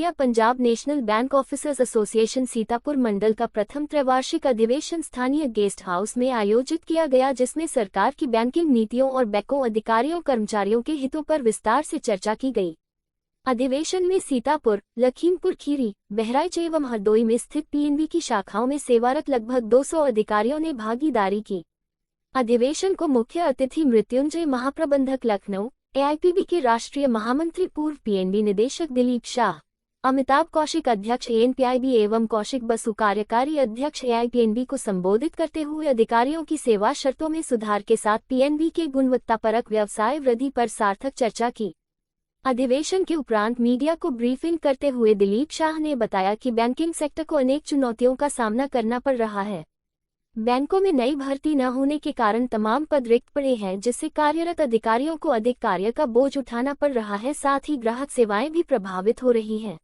India Punjab national bank officers association Sitapur मंडल का प्रथम त्रैवार्षिक अधिवेशन स्थानीय गेस्ट हाउस में आयोजित किया गया, जिसमें सरकार की बैंकिंग नीतियों और बैंकों अधिकारियों कर्मचारियों के हितों पर विस्तार से चर्चा की गई। अधिवेशन में सीतापुर, लखीमपुर खीरी, बहराइच एवं हरदोई में स्थित पीएनबी की शाखाओं में सेवारत लगभग 200 अधिकारियों ने भागीदारी की। अधिवेशन को मुख्य अतिथि मृत्युंजय महाप्रबंधक लखनऊ, एआईपीबी के राष्ट्रीय महामंत्री पूर्व पीएनबी निदेशक दिलीप शाह, अमिताभ कौशिक अध्यक्ष एएनपीआईबी एवं कौशिक बसु कार्यकारी अध्यक्ष एआईपीएनबी को संबोधित करते हुए अधिकारियों की सेवा शर्तों में सुधार के साथ पीएनबी के गुणवत्तापरक व्यवसाय वृद्धि पर सार्थक चर्चा की। अधिवेशन के उपरांत मीडिया को ब्रीफिंग करते हुए दिलीप शाह ने बताया कि बैंकिंग सेक्टर को अनेक चुनौतियों का सामना करना पड़ रहा है। बैंकों में नई भर्ती न होने के कारण तमाम पद रिक्त पड़े हैं, जिससे कार्यरत अधिकारियों को अधिक कार्य का बोझ उठाना पड़ रहा है। साथ ही ग्राहक सेवाएं भी प्रभावित हो रही हैं।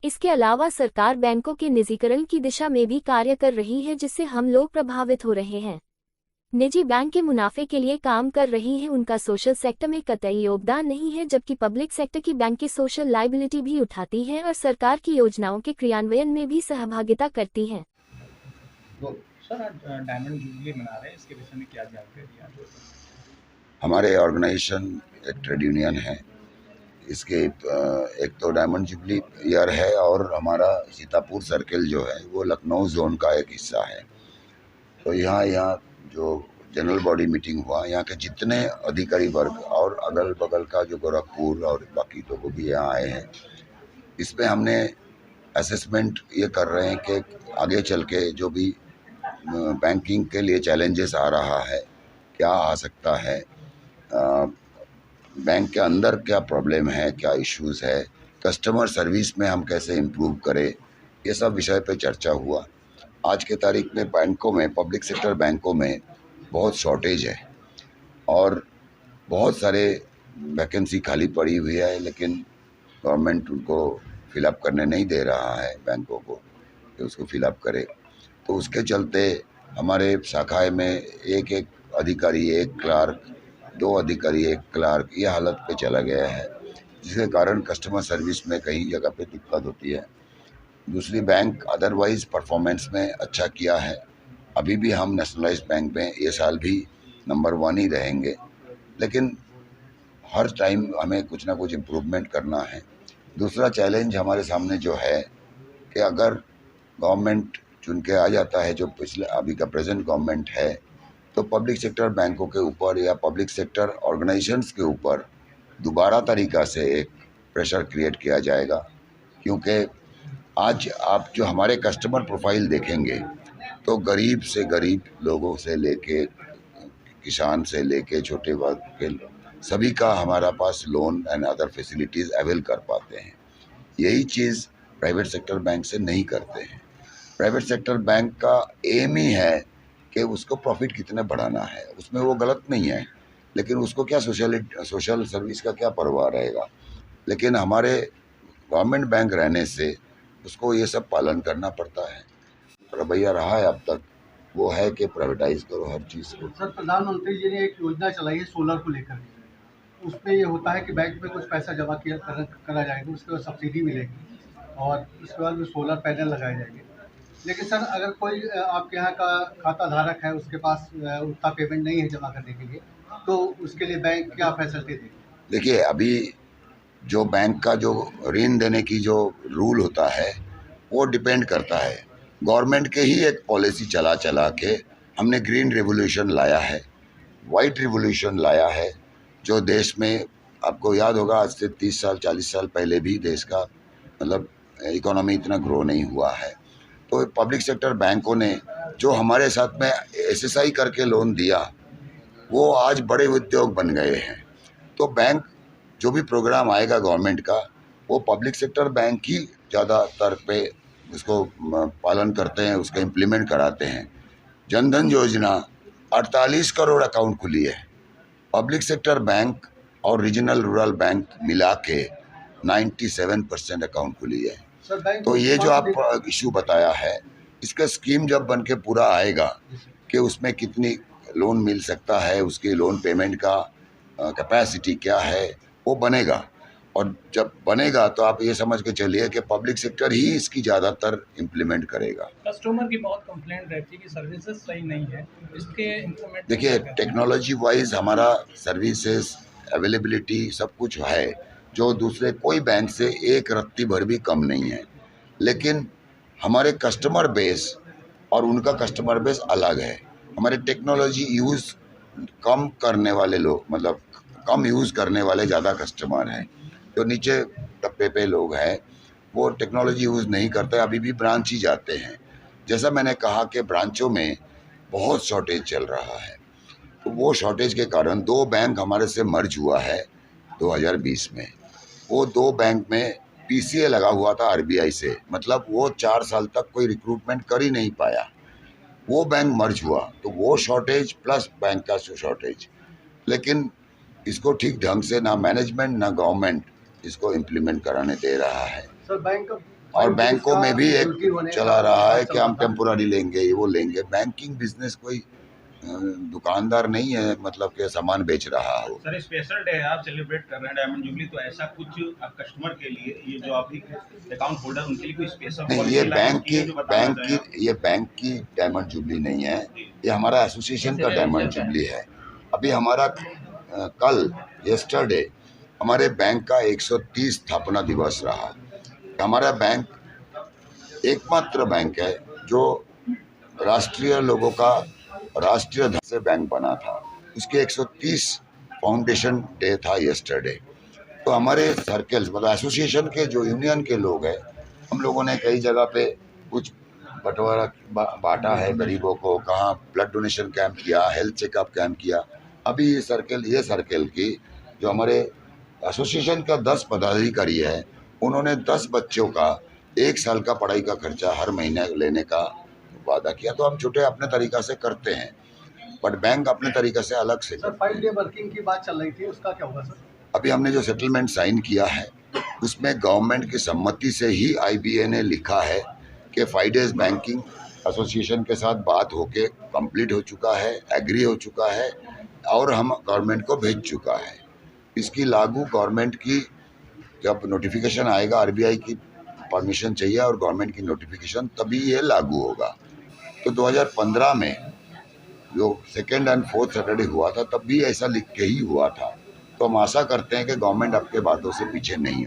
इसके अलावा सरकार बैंकों के निजीकरण की दिशा में भी कार्य कर रही है, जिससे हम लोग प्रभावित हो रहे हैं। निजी बैंक के मुनाफे के लिए काम कर रही है, उनका सोशल सेक्टर में कतई योगदान नहीं है, जबकि पब्लिक सेक्टर की बैंक की सोशल लायबिलिटी भी उठाती है और सरकार की योजनाओं के क्रियान्वयन में भी सहभागिता करती है। तो सर, आज डायमंड जुबली मना रहे हैं, इसके विषय में क्या जानकारी है? हमारे ऑर्गेनाइजेशन एक ट्रेड यूनियन है, इसके एक तो डायमंड जुबली ईयर है और हमारा सीतापुर सर्किल जो है वो लखनऊ जोन का एक हिस्सा है। तो यहाँ जो जनरल बॉडी मीटिंग हुआ, यहाँ के जितने अधिकारी वर्ग और अगल बगल का जो गोरखपुर और बाकी लोग भी यहाँ आए हैं, इसमें हमने असेसमेंट ये कर रहे हैं कि आगे चल के जो भी बैंकिंग के लिए चैलेंजेस आ रहा है, क्या आ सकता है, बैंक के अंदर क्या प्रॉब्लम है, क्या इश्यूज़ है, कस्टमर सर्विस में हम कैसे इम्प्रूव करें, ये सब विषय पे चर्चा हुआ। आज के तारीख में बैंकों में, पब्लिक सेक्टर बैंकों में बहुत शॉर्टेज है और बहुत सारे वैकेंसी खाली पड़ी हुई है, लेकिन गवर्नमेंट उनको फिलअप करने नहीं दे रहा है बैंकों को कि उसको फिलअप करे। तो उसके चलते हमारे शाखाएं में एक अधिकारी, एक क्लार्क, 2 अधिकारी, 1 क्लार्क, ये हालत पे चला गया है, जिसके कारण कस्टमर सर्विस में कई जगह पे दिक्कत होती है। दूसरी, बैंक अदरवाइज परफॉर्मेंस में अच्छा किया है। अभी भी हम नेशनलाइज्ड बैंक में ये साल भी नंबर 1 ही रहेंगे, लेकिन हर टाइम हमें कुछ ना कुछ इम्प्रूवमेंट करना है। दूसरा चैलेंज हमारे सामने जो है कि अगर गवर्नमेंट चुन के आ जाता है, जो अभी का प्रेजेंट गवर्नमेंट है, तो पब्लिक सेक्टर बैंकों के ऊपर या पब्लिक सेक्टर ऑर्गेनाइजेशंस के ऊपर दोबारा तरीक़ा से एक प्रेशर क्रिएट किया जाएगा। क्योंकि आज आप जो हमारे कस्टमर प्रोफाइल देखेंगे तो गरीब से गरीब लोगों से लेके किसान से लेके छोटे वर्ग के सभी का हमारा पास loan and other facilities avail कर पाते हैं। यही चीज़ प्राइवेट सेक्टर बैंक से नहीं करते हैं। प्राइवेट सेक्टर बैंक का एम ही है कि उसको प्रॉफिट कितने बढ़ाना है, उसमें वो गलत नहीं है, लेकिन उसको क्या सोशल सर्विस का क्या परवाह रहेगा। लेकिन हमारे गवर्नमेंट बैंक रहने से उसको ये सब पालन करना पड़ता है। रवैया रहा है अब तक वो है कि प्राइवेटाइज करो हर चीज़ को। सर, प्रधानमंत्री जी ने एक योजना चलाई है सोलर को लेकर, उसमें ये होता है कि बैंक में कुछ पैसा जमा करा जाएगा, उसके बाद सब्सिडी मिलेगी और उसके बाद में सोलर पैनल लगाए जाएंगे। लेकिन सर, अगर कोई आपके यहाँ का खाता धारक है, उसके पास उतना पेमेंट नहीं है जमा करने के लिए, तो उसके लिए बैंक क्या फैसिलिटी देगी? देखिए, अभी जो बैंक का जो ऋण देने की जो रूल होता है वो डिपेंड करता है। गवर्नमेंट के ही एक पॉलिसी चला के हमने ग्रीन रिवोल्यूशन लाया है, वाइट रिवोल्यूशन लाया है, जो देश में आपको याद होगा आज से 30 साल 40 साल पहले भी देश का मतलब इकोनॉमी इतना ग्रो नहीं हुआ है। तो पब्लिक सेक्टर बैंकों ने जो हमारे साथ में एसएसआई करके लोन दिया, वो आज बड़े उद्योग बन गए हैं। तो बैंक जो भी प्रोग्राम आएगा गवर्नमेंट का, वो पब्लिक सेक्टर बैंक ही ज़्यादातर पे उसको पालन करते हैं, उसका इम्प्लीमेंट कराते हैं। जनधन योजना 48 करोड़ अकाउंट खुली है। पब्लिक सेक्टर बैंक और रीजनल रूरल बैंक मिला के 97% अकाउंट खुली है। तो ये जो आप इशू बताया है, इसका स्कीम जब बन के पूरा आएगा कि उसमें कितनी लोन मिल सकता है, उसकी लोन पेमेंट का कैपेसिटी क्या है, वो बनेगा। और जब बनेगा तो आप ये समझ के चलिए कि पब्लिक सेक्टर ही इसकी ज़्यादातर इम्प्लीमेंट करेगा। कस्टमर की बहुत कंप्लेंट रहती है कि सर्विसेज सही नहीं है, इसके इम्प्लीमेंट देखिए, टेक्नोलॉजी वाइज हमारा सर्विसेज अवेलेबिलिटी सब कुछ है जो दूसरे कोई बैंक से एक रत्ती भर भी कम नहीं है, लेकिन हमारे कस्टमर बेस और उनका कस्टमर बेस अलग है। हमारे टेक्नोलॉजी यूज़ कम करने वाले लोग, मतलब कम यूज़ करने वाले ज़्यादा कस्टमर हैं। जो नीचे टप्पे पे लोग हैं वो टेक्नोलॉजी यूज़ नहीं करते, अभी भी ब्रांच ही जाते हैं। जैसा मैंने कहा कि ब्रांचों में बहुत शॉर्टेज चल रहा है, तो वो शॉर्टेज के कारण 2 बैंक हमारे से मर्ज हुआ है 2020 में। वो 2 बैंक में पीसीए लगा हुआ था आरबीआई से, मतलब वो 4 साल तक कोई रिक्रूटमेंट कर ही नहीं पाया। वो बैंक मर्ज हुआ तो वो शॉर्टेज प्लस बैंक का शॉर्टेज, लेकिन इसको ठीक ढंग से ना मैनेजमेंट ना गवर्नमेंट इसको इम्प्लीमेंट कराने दे रहा है। सर बैंक और बैंकों में भी एक चला रहा है कि हम टेम्पोररी लेंगे, ये वो लेंगे। बैंकिंग बिजनेस कोई दुकानदार नहीं है, मतलब कि सामान बेच रहा हो। सर स्पेशल डे है, आप सेलिब्रेट कर रहे हैं डायमंड जुबली, तो ऐसा कुछ आप कस्टमर के लिए, ये जो आप अकाउंट होल्डर उनके लिए कोई स्पेशल नहीं, ये बैंक की डायमंड जुबली नहीं है, ये हमारा एसोसिएशन का डायमंड जुबली है। अभी हमारा कल यस्टरडे हमारे बैंक का 130 स्थापना दिवस रहा। हमारा बैंक एकमात्र बैंक है जो राष्ट्रीय लोगों का राष्ट्रीय धन से बैंक बना था, उसके 130 फाउंडेशन डे था यस्टरडे। तो हमारे सर्कल्स, मतलब एसोसिएशन के जो यूनियन के लोग हैं, हम लोगों ने कई जगह पे कुछ बंटवारा बांटा है गरीबों को, कहाँ ब्लड डोनेशन कैंप किया, हेल्थ चेकअप कैंप किया। अभी ये सर्कल की जो हमारे एसोसिएशन का 10 पदाधिकारी है, उन्होंने 10 बच्चों का 1 साल का पढ़ाई का खर्चा हर महीने लेने का वादा किया। तो हम छोटे अपने तरीक़ा से करते हैं, बट बैंक अपने तरीक़े से अलग से। सर 5 डे वर्किंग की बात चल रही थी, उसका क्या होगा सर? अभी हमने जो सेटलमेंट साइन किया है उसमें गवर्नमेंट की सम्मति से ही आईबीए ने लिखा है कि 5 डेज बैंकिंग एसोसिएशन के साथ बात होके कंप्लीट हो चुका है, एग्री हो चुका है और हम गवर्नमेंट को भेज चुका है। इसकी लागू गवर्नमेंट की जब नोटिफिकेशन आएगा, आरबीआई की परमिशन चाहिए और गवर्नमेंट की नोटिफिकेशन, तभी ये लागू होगा। तो 2015 में जो 2nd और 4th सैटरडे हुआ था तब भी ऐसा लिख के ही हुआ था। तो हम आशा करते हैं कि गवर्नमेंट आपके बातों से पीछे नहीं है।